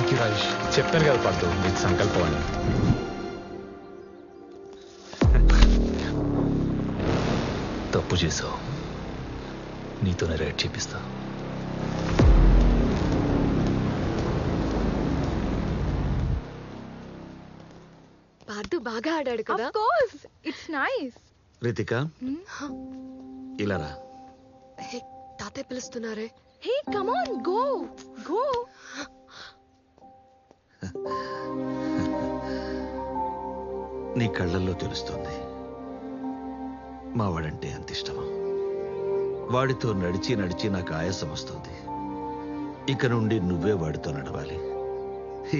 Thank you Rajesh. చెప్పాను కదా పార్దు నీకు సంకల్పం అని. తప్పు చేసావు, నీతోనే రైట్ చేపిస్తా. పార్దు బాగా ఆడాడు కదా. Of course it's nice. Ritika ఇలా రా. హే, తాతయ్య పిలుస్తున్నారే. Hey come on go go. నీ కళ్ళల్లో తెలుస్తుంది మా వాడంటే అంత ఇష్టమా. వాడితో నడిచి నడిచి నాకు ఆయాసం వస్తుంది. ఇక నుండి నువ్వే వాడితో నడవాలి.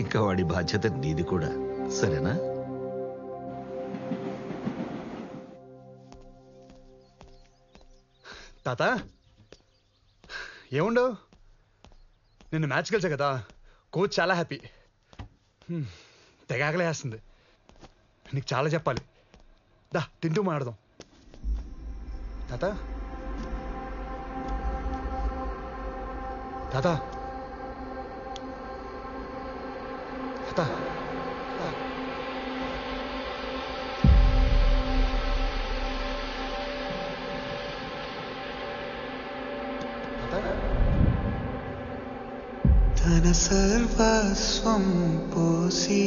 ఇంకా వాడి బాధ్యత నీది కూడా, సరేనా? తాత ఏముండవు, నిన్ను మ్యాచ్ గెలిచా కదా, కోచ్ చాలా హ్యాపీ. తెగ ఆకలేస్తుంది. నీకు చాలా చెప్పాలి. దా తింటూ మాట్లాడదాం. తాత తాత తాత తన సర్వస్వం పోసి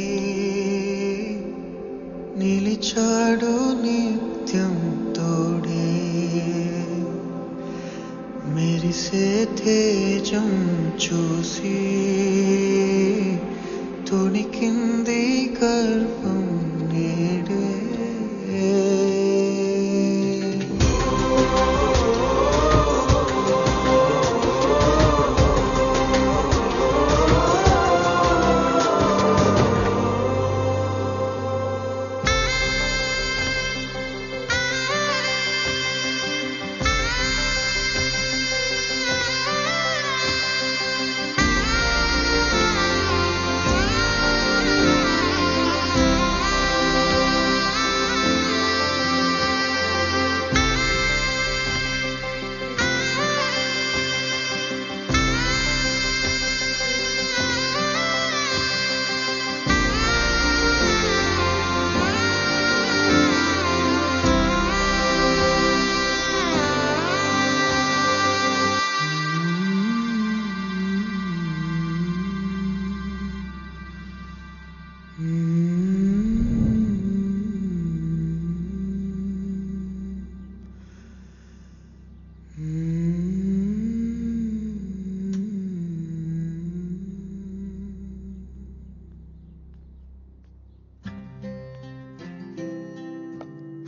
నిలిచాడు నిత్యం తోడే, మెరిసే తేజం చూసి తొణికింది గర్వం నేడే.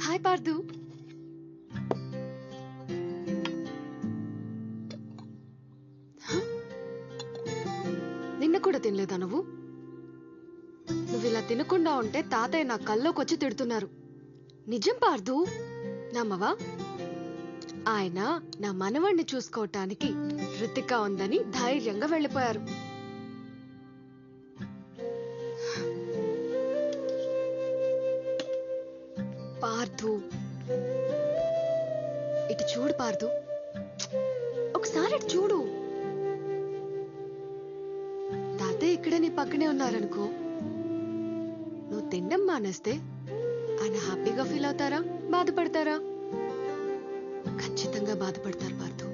హాయ్ పార్దు. నిన్న కూడా తినలేదా నువ్వు? నువ్వు ఇలా తినకుండా ఉంటే తాతయ్య నా కల్లోకి వచ్చి తిడుతున్నారు. నిజం పార్దు, నమ్మవా? ఆయన నా మనవణ్ణి చూసుకోవటానికి రితిక ఉందని ధైర్యంగా వెళ్ళిపోయారు. పార్దు ఇటు చూడు పార్దు, ఒకసారి ఇటు చూడు. తాతయ్య ఇక్కడే నీ పక్కనే ఉన్నారనుకో, నువ్వు తినడం మానేస్తే ఆయన హ్యాపీగా ఫీల్ అవుతారా, బాధపడతారా? ఖచ్చితంగా బాధపడతారు పార్దు,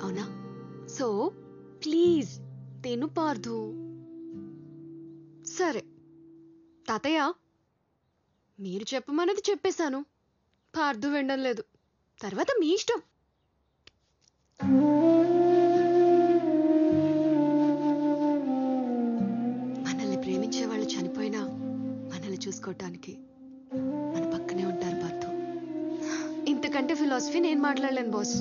అవునా? సో ప్లీజ్ తిను పార్దు. సరే తాతయ్య, మీరు చెప్పమన్నది చెప్పేశాను. పార్దు వినడం లేదు, తర్వాత మీ ఇష్టం. మనల్ని ప్రేమించే వాళ్ళు చనిపోయినా మనల్ని చూసుకోవటానికి మన పక్కనే ఉంటారు పార్దు. ఇంతకంటే ఫిలాసఫీ నేను మాట్లాడలేను బాస్.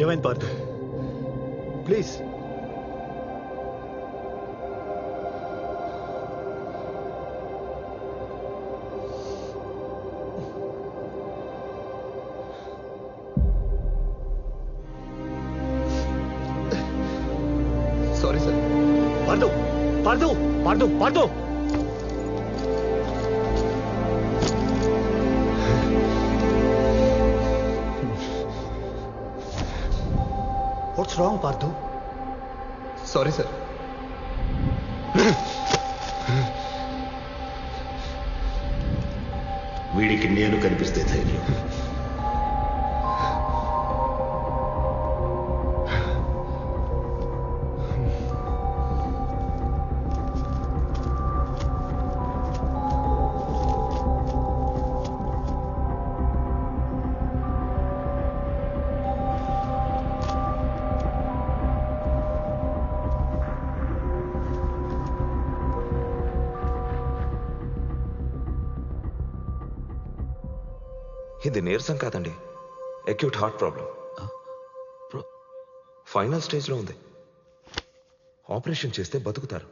ఏమైంది Pardhu? Please. Sorry sir. Pardhu Pardhu Pardhu Pardhu. What's wrong Pardhu? Sorry sir. వీడికి నేను కనిపిస్తే ధైర్యం. ఇది నీరసం కాదండి, అక్యూట్ హార్ట్ ప్రాబ్లం. ఫైనల్ స్టేజ్లో ఉంది. ఆపరేషన్ చేస్తే బతుకుతారు,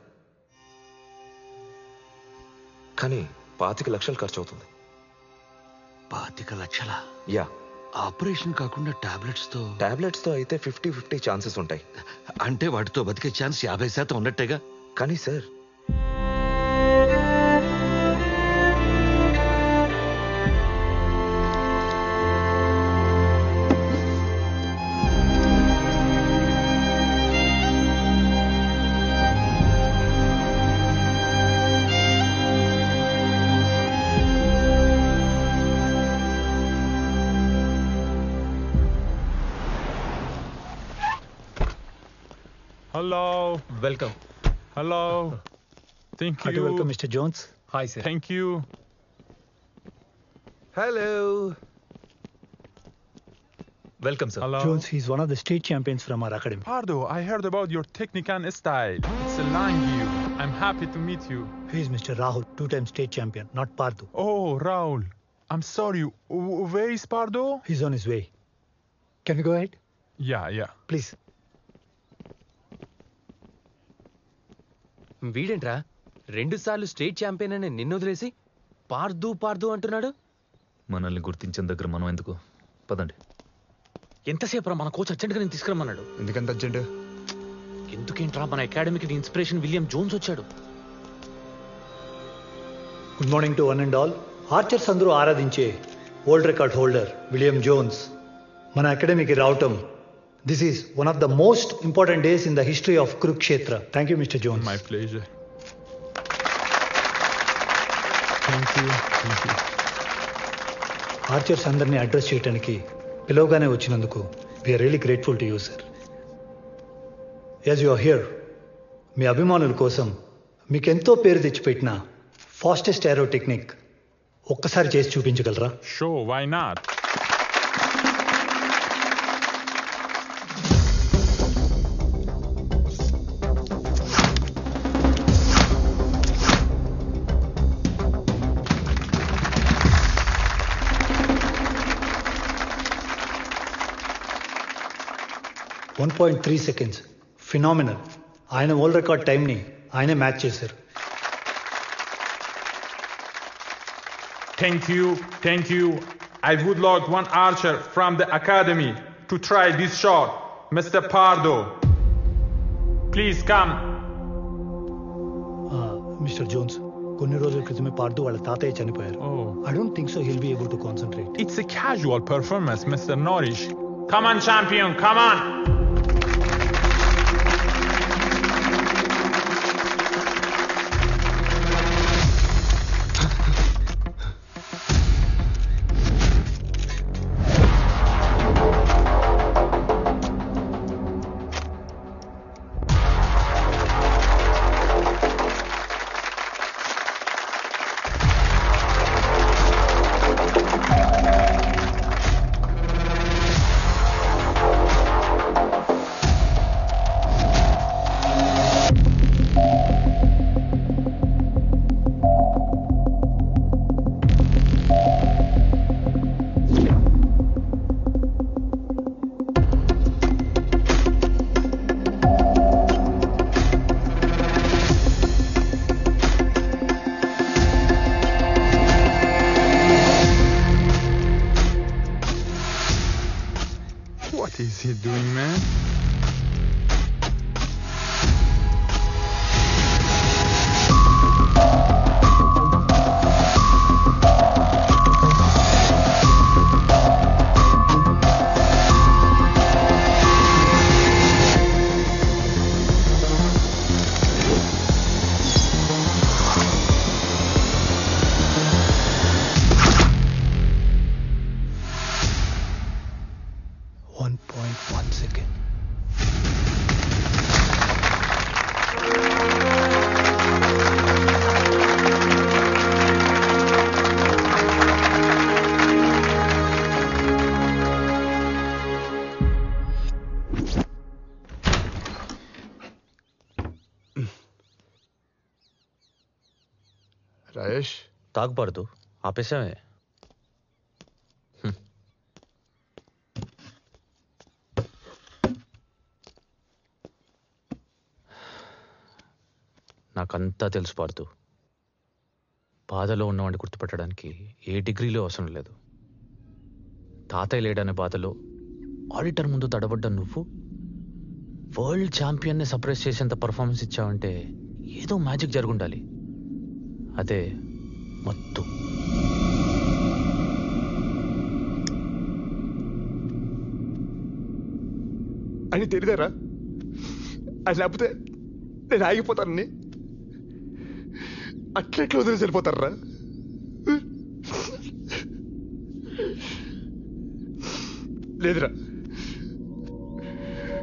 కానీ 25 లక్షలు ఖర్చు అవుతుంది. 25 లక్షల? యా. ఆపరేషన్ కాకుండా టాబ్లెట్స్తో అయితే 50-50 ఛాన్సెస్ ఉంటాయి. అంటే వాటితో బతికే ఛాన్స్ 50% ఉన్నట్టేగా. కానీ sir, Hello. Welcome. Hello. Thank you. Welcome mister Jones. Hi sir. Thank you. Hello. Welcome sir. Hello. Jones, he's one of the state champions from our academy. Pardo, I heard about your technique and style. It's a Langiu. I'm happy to meet you. He is Mr. Rahul, 2-time state champion, not Pardu. Oh, Raul. I'm sorry. Where is Pardo? He's on his way. Can we go ahead? Yeah. Please. వీడేంట్రా 2 సార్లు state champion అని నిన్ను వదిలేసి పార్దు అంటున్నాడు. మనల్ని గుర్తించిన దగ్గర మనం ఎందుకు? పదండి. ఎంతసేపు మన కోచ్ అర్జెంట్గా నేను తీసుకురమ్మన్నాడు. ఎందుకంత అర్జెంట్? ఎందుకేంట్రా, మన అకాడమీకి ఇన్స్పిరేషన్ విలియం జోన్స్ వచ్చాడు. Good morning to one and all. Archers అందరూ ఆరాధించే world record holder William Jones మన అకాడమీకి రావటం, this is one of the most important days in the history of Kurukshetra. Thank you, Mr. Jones. My pleasure. Thank you. Archers అందరినీ address చేయడానికి పిలవగానే వచ్చినందుకు we are really grateful to you sir. As you are here, మీ అభిమానుల కోసం మీకు ఎంతో పేరు తెచ్చిపెట్టిన ఫాస్టెస్ట్ ఏరో టెక్నిక్ ఒక్కసారి చేసి చూపించగలరా? Sure, why not? .3 seconds. Phenomenal. ఆయన వరల్డ్ రికార్డ్ టైంని ఆయనే మ్యాచ్ చేశారు. Thank you. I would like one archer from the academy to try this shot. Mr. Pardo, please come. Mister Jones, కొన్ని రోజుల క్రితమే పార్దు వాళ్ళ తాతయ్య చనిపోయారు. I don't think so he'll be able to concentrate. It's a casual performance, Mr. Norris. Come on, champion, come on. you doing, man? Rayesh తాగబడదు ఆపేసామే. నాకంతా తెలుసు పార్దు. బాధలో ఉన్నవాడిని గుర్తుపెట్టడానికి ఏ డిగ్రీలో అవసరం లేదు. తాతయ్య లేడనే బాధలో ఆడిటర్ ముందు తడబడ్డ నువ్వు వరల్డ్ ఛాంపియన్ని సర్ప్రైజ్ చేసేంత పర్ఫార్మెన్స్ ఇచ్చావంటే ఏదో మ్యాజిక్ జరుగుండాలి. అదే మత్తు. అని తెలియదారా? అది లేకపోతే నేను ఆగిపోతానని అట్లెట్లా వదిలేసి వెళ్ళిపోతారా? లేదురా,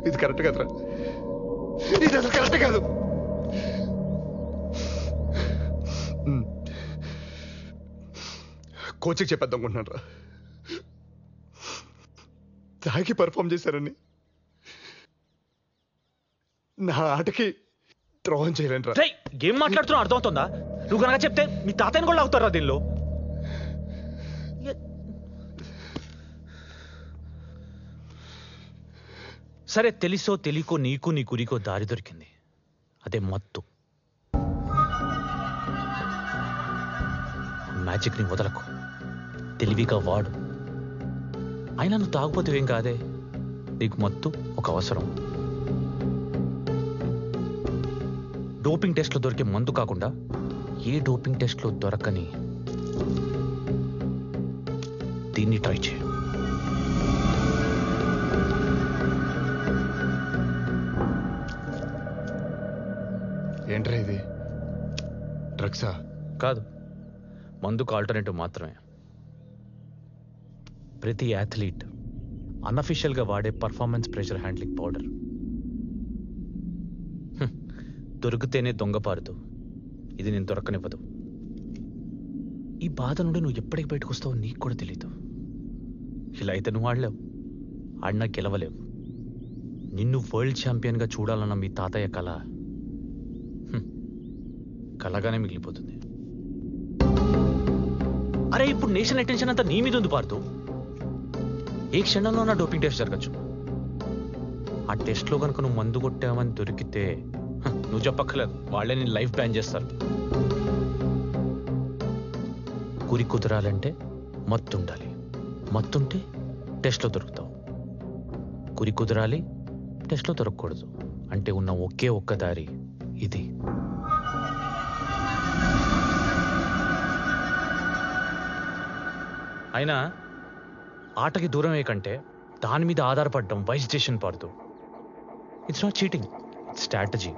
ఇది కరెక్ట్ కాదురా. ఇది అసలు కరెక్ట్ కాదు. కోచ్కి చెప్పేద్దాం అనుకుంటున్నాను రా. తాగి పర్ఫామ్ చేశారని నా ఆటకి ద్రోహం చేయలేను రా. ఏం మాట్లాడుతున్నావు అర్థమవుతుందా? నువ్వు కనుక చెప్తే మీ తాతయ్యని కూడా అవుతారా దీనిలో? సరే, తెలుసో తెలియకో నీకు నీ గురికో దారి దొరికింది. అదే మత్తు. మ్యాజిక్ని వదలకు, తెలివిగా వాడు. అయినా నువ్వు తాగుపోతే ఏం కాదే. నీకు మత్తు ఒక అవసరం. డోపింగ్ టెస్ట్లో దొరికే మందు కాకుండా ఏ డోపింగ్ టెస్ట్లో దొరకని దీన్ని ట్రై చేయి. ఏంట్రా ఇది? డ్రగ్సా? కాదు, మందుకు ఆల్టర్నేటివ్ మాత్రమే. ప్రతి అథ్లీట్ అన్అఫీషియల్గా వాడే పర్ఫార్మెన్స్ ప్రెషర్ హ్యాండ్లింగ్ పౌడర్. దొరికితేనే దొంగపారుతూ, ఇది నేను దొరకనివ్వదు. ఈ బాధ నుండి నువ్వు ఎప్పటికి బయటకు వస్తావో నీకు కూడా తెలీదు. ఇలా అయితే నువ్వు ఆడలేవు, ఆడినా గెలవలేవు. నిన్ను వరల్డ్ ఛాంపియన్గా చూడాలన్న మీ తాతయ్య కళ కలగానే మిగిలిపోతుంది. అరే, ఇప్పుడు నేషనల్ అటెన్షన్ అంతా నీ మీద ఉంది పార్దు. ఏ క్షణంలో నా డోపింగ్ టెస్ట్ జరగచ్చు. ఆ టెస్ట్లో కనుక నువ్వు మందు కొట్టావని దొరికితే నువ్వు చెప్పక్కర్లేదు, వాళ్ళే నేను లైఫ్ బ్యాన్ చేస్తారు. గురి కుదరాలంటే మత్తుండాలి. మత్తుంటే టెస్ట్లో దొరుకుతావు. గురి కుదరాలి, టెస్ట్లో దొరకకూడదు. అంటే ఉన్న ఒకే ఒక్క దారి ఇది. అయినా ఆటకి దూరమే కంటే దాని మీద ఆధారపడడం వైస్ డెసిషన్ పార్దు. It's not cheating, it's strategy.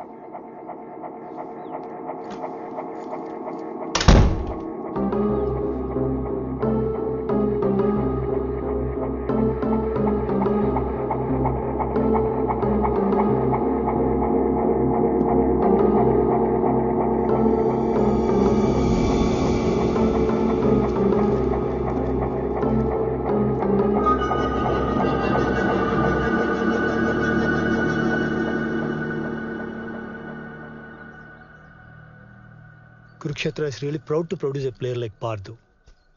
Kurukshetra is really proud to produce a player like Pardu.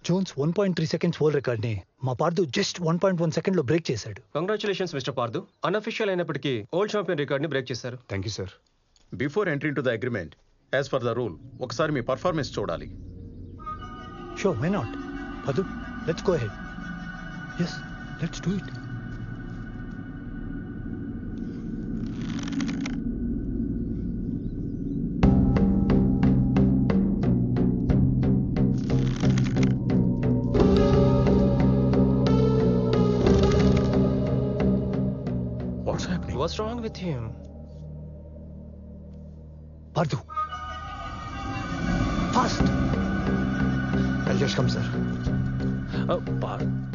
Jones 1.3 seconds world record ని మా పార్దు జస్ట్ 1.1 సెకండ్ లో బ్రేక్ చేశాడు. Congratulations mister Pardhu. అన్అఫీషియల్ అయినప్పటికీ ఓల్డ్ ఛాంపియన్ రికార్డ్ ని బ్రేక్ చేశారు. Thank you sir. Before entry to the agreement, as per the rule, ఒకసారి మీ performance చూడాలి. Sure, why not? Pardu, let's go ahead. Yes, let's do it. What's wrong with him? Pardu. Fast. I'll just come, sir.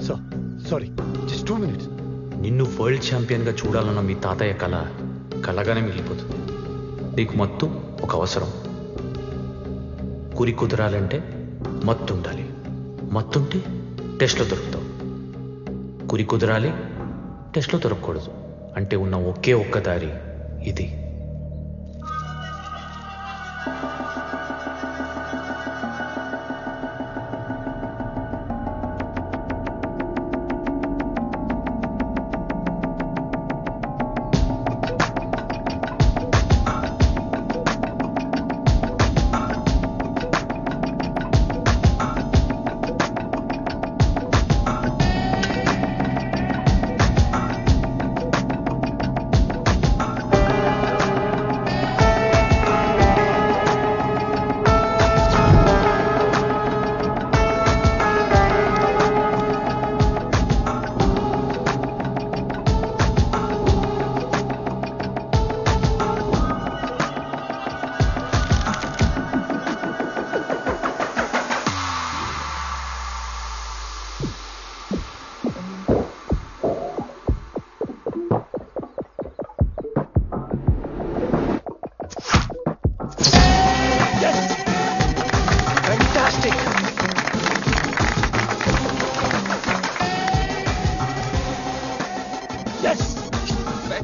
Sir, sorry. Just 2 minutes. నిన్ను world ఛాంపియన్గా చూడాలన్న మీ తాతయ్య కలగానే మిగిలిపోతుంది. నీకు మత్తు ఒక అవసరం. గురి కుదరాలంటే మత్తు ఉండాలి. మత్తుంటే టెస్ట్లో దొరుకుతావు. గురి కుదరాలి, టెస్ట్లో దొరకకూడదు. అంటే ఉన్న ఒకే ఒక్క దారి ఇది.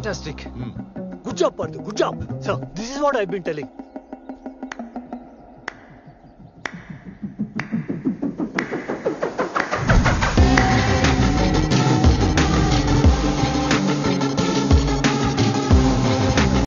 Fantastic. Good job, Pardu. Good job. Sir, this is what I've been telling.